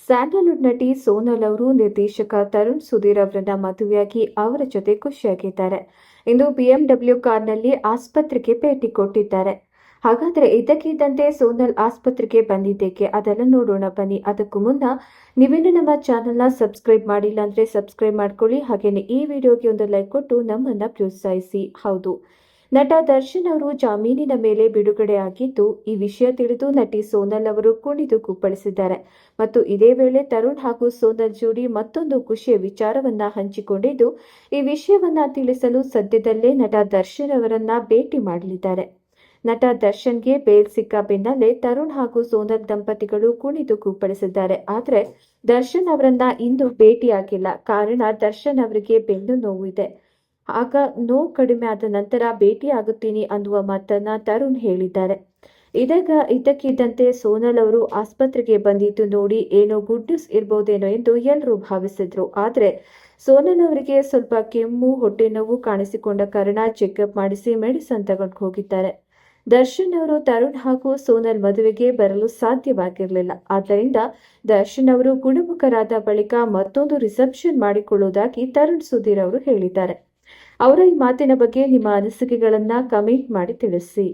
Sandalwood ನಟಿ ಸೋನಲ್ ಅವರು ನಿರ್ದೇಶಕ ತರುಣ್ ಸುಧೀರ್ ಅವರನ್ನ ಮದುವೆಯಾಗಿ ಅವರ ಜೊತೆ ಖುಷಿಯಾಗಿದ್ದಾರೆ. ಇಂದು ಬಿಎಂಡಬ್ಲ್ಯೂ ಕಾರ್ನಲ್ಲಿ ಆಸ್ಪತ್ರೆಗೆ ಭೇಟಿ ಕೊಟ್ಟಿದ್ದಾರೆ. ಹಾಗಾದ್ರೆ ಇದ್ದಕ್ಕಿದ್ದಂತೆ ಸೋನಲ್ ಆಸ್ಪತ್ರೆಗೆ ಬಂದಿದ್ದೇಕೆ ಅದೆಲ್ಲ ನೋಡೋಣ ಬನ್ನಿ. ಅದಕ್ಕೂ ಮುನ್ನ ನೀವೇನು ನಮ್ಮ ಚಾನೆಲ್ನ ಸಬ್ಸ್ಕ್ರೈಬ್ ಮಾಡಿಲ್ಲ ಅಂದ್ರೆ ಸಬ್ಸ್ಕ್ರೈಬ್ ಮಾಡ್ಕೊಳ್ಳಿ. ಹಾಗೇನೆ ಈ ವಿಡಿಯೋಗೆ ಒಂದು ಲೈಕ್ ಕೊಟ್ಟು ನಮ್ಮನ್ನ ಪ್ರೋತ್ಸಾಹಿಸಿ. ಹೌದು, ನಟ ದರ್ಶನ್ ಅವರು ಜಾಮೀನಿನ ಮೇಲೆ ಬಿಡುಗಡೆ ಆಗಿದ್ದು, ಈ ವಿಷಯ ತಿಳಿದು ನಟಿ ಸೋನಲ್ ಅವರು ಕುಣಿದು ಕುಪ್ಪಳಿಸಿದ್ದಾರೆ. ಮತ್ತು ಇದೇ ವೇಳೆ ತರುಣ್ ಹಾಗೂ ಸೋನಲ್ ಜೋಡಿ ಮತ್ತೊಂದು ಖುಷಿಯ ವಿಚಾರವನ್ನ ಹಂಚಿಕೊಂಡಿದ್ದು, ಈ ವಿಷಯವನ್ನ ತಿಳಿಸಲು ಸದ್ಯದಲ್ಲೇ ನಟ ದರ್ಶನ್ ಅವರನ್ನ ಭೇಟಿ ಮಾಡಲಿದ್ದಾರೆ. ನಟ ದರ್ಶನ್ಗೆ ಬೇಲ್ ಸಿಕ್ಕ ಬೆನ್ನಲ್ಲೇ ತರುಣ್ ಹಾಗೂ ಸೋನಲ್ ದಂಪತಿಗಳು ಕುಣಿದು ಕುಪ್ಪಳಿಸಿದ್ದಾರೆ. ಆದ್ರೆ ದರ್ಶನ್ ಅವರನ್ನ ಇಂದು ಭೇಟಿಯಾಗಿಲ್ಲ. ಕಾರಣ ದರ್ಶನ್ ಅವರಿಗೆ ಬೆನ್ನು ನೋವು ಇದೆ. ಆಗ ನೋವು ಕಡಿಮೆ ಆದ ನಂತರ ಭೇಟಿಯಾಗುತ್ತೀನಿ ಅನ್ನುವ ಮಾತನ್ನ ತರುಣ್ ಹೇಳಿದ್ದಾರೆ. ಇದ್ದಕ್ಕಿದ್ದಂತೆ ಸೋನಲ್ ಅವರು ಆಸ್ಪತ್ರೆಗೆ ಬಂದಿದ್ದು ನೋಡಿ ಏನೋ ಗುಡ್ ನ್ಯೂಸ್ ಇರಬಹುದೇನೋ ಎಂದು ಎಲ್ಲರೂ ಭಾವಿಸಿದ್ರು. ಆದ್ರೆ ಸೋನಲ್ ಅವರಿಗೆ ಸ್ವಲ್ಪ ಕೆಮ್ಮು, ಹೊಟ್ಟೆ ನೋವು ಕಾಣಿಸಿಕೊಂಡ ಕಾರಣ ಚೆಕ್ಅಪ್ ಮಾಡಿಸಿ ಮೆಡಿಸನ್ ತಗೊಂಡು ಹೋಗಿದ್ದಾರೆ. ದರ್ಶನ್ ಅವರು ತರುಣ್ ಹಾಗೂ ಸೋನಲ್ ಮದುವೆಗೆ ಬರಲು ಸಾಧ್ಯವಾಗಿರಲಿಲ್ಲ. ಆದ್ದರಿಂದ ದರ್ಶನ್ ಅವರು ಗುಣಮುಖರಾದ ಬಳಿಕ ಮತ್ತೊಂದು ರಿಸೆಪ್ಷನ್ ಮಾಡಿಕೊಳ್ಳುವುದಾಗಿ ತರುಣ್ ಸುಧೀರ್ ಅವರು ಹೇಳಿದ್ದಾರೆ. ಅವರ ಈ ಮಾತಿನ ಬಗ್ಗೆ ನಿಮ್ಮ ಅನಿಸಿಕೆಗಳನ್ನ ಕಮೆಂಟ್ ಮಾಡಿ ತಿಳಿಸಿ.